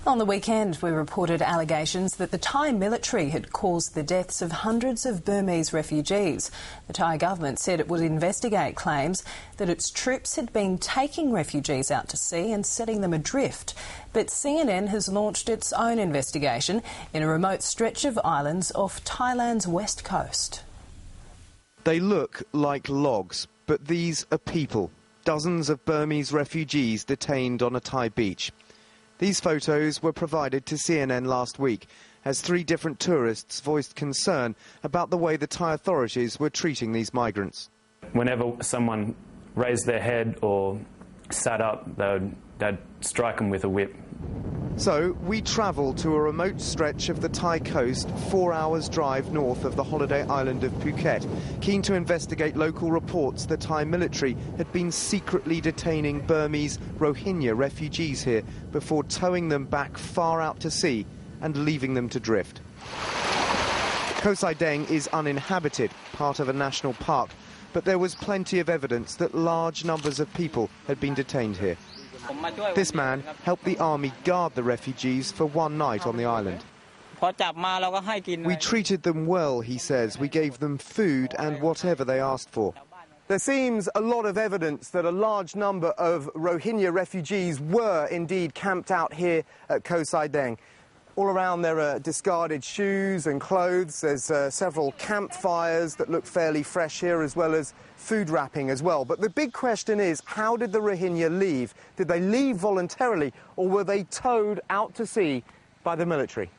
On the weekend, we reported allegations that the Thai military had caused the deaths of hundreds of Burmese refugees. The Thai government said it would investigate claims that its troops had been taking refugees out to sea and setting them adrift. But CNN has launched its own investigation in a remote stretch of islands off Thailand's west coast. They look like logs, but these are people. Dozens of Burmese refugees detained on a Thai beach. These photos were provided to CNN last week as 3 different tourists voiced concern about the way the Thai authorities were treating these migrants. Whenever someone raised their head or sat up, they'd strike them with a whip. So we travel to a remote stretch of the Thai coast, 4 hours drive north of the holiday island of Phuket, keen to investigate local reports the Thai military had been secretly detaining Burmese Rohingya refugees here before towing them back far out to sea and leaving them to drift. Koh Sai Deng is uninhabited, part of a national park, but there was plenty of evidence that large numbers of people had been detained here. This man helped the army guard the refugees for one night on the island. We treated them well, he says. We gave them food and whatever they asked for. There seems a lot of evidence that a large number of Rohingya refugees were indeed camped out here at Koh Sai Deng. All around there are discarded shoes and clothes. There's several campfires that look fairly fresh here, as well as food wrapping as well. But the big question is, how did the Rohingya leave? Did they leave voluntarily, or were they towed out to sea by the military?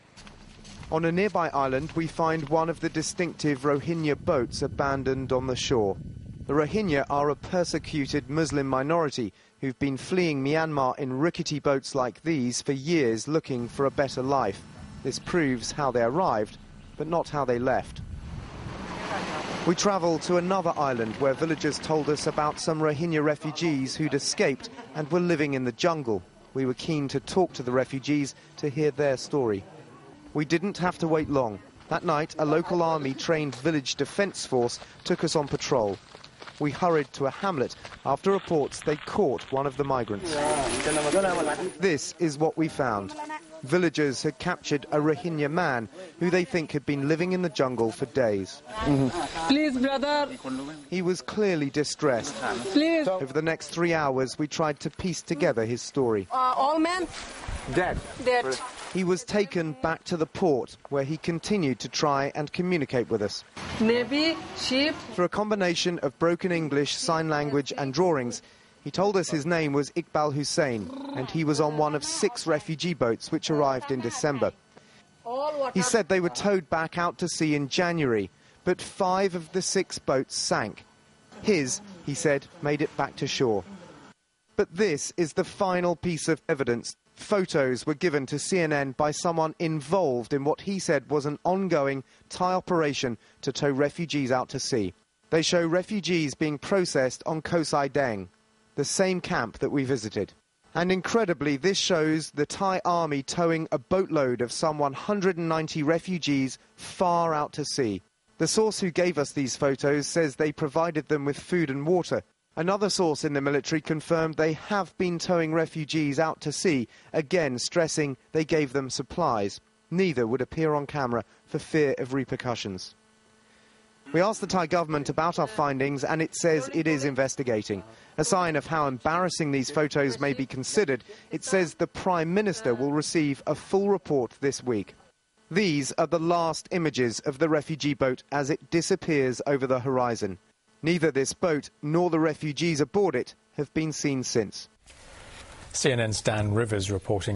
On a nearby island, we find one of the distinctive Rohingya boats abandoned on the shore. The Rohingya are a persecuted Muslim minority who've been fleeing Myanmar in rickety boats like these for years, looking for a better life. This proves how they arrived, but not how they left. We travel to another island where villagers told us about some Rohingya refugees who'd escaped and were living in the jungle. We were keen to talk to the refugees to hear their story. We didn't have to wait long. That night, a local army-trained village defence force took us on patrol. We hurried to a hamlet after reports they'd caught one of the migrants. This is what we found. Villagers had captured a Rohingya man who they think had been living in the jungle for days. Please, brother. He was clearly distressed. Please. Over the next 3 hours, we tried to piece together his story. All men? Dead. Dead. He was taken back to the port, where he continued to try and communicate with us. Navy, ship. Through a combination of broken English, sign language and drawings, he told us his name was Iqbal Hussein, and he was on one of 6 refugee boats which arrived in December. He said they were towed back out to sea in January, but 5 of the 6 boats sank. His, he said, made it back to shore. But this is the final piece of evidence. Photos were given to CNN by someone involved in what he said was an ongoing Thai operation to tow refugees out to sea. They show refugees being processed on Koh Sai Deng, the same camp that we visited. And incredibly, this shows the Thai army towing a boatload of some 190 refugees far out to sea. The source who gave us these photos says they provided them with food and water. Another source in the military confirmed they have been towing refugees out to sea, again stressing they gave them supplies. Neither would appear on camera for fear of repercussions. We asked the Thai government about our findings, and it says it is investigating. A sign of how embarrassing these photos may be considered, it says the Prime Minister will receive a full report this week. These are the last images of the refugee boat as it disappears over the horizon. Neither this boat nor the refugees aboard it have been seen since. CNN's Dan Rivers reporting.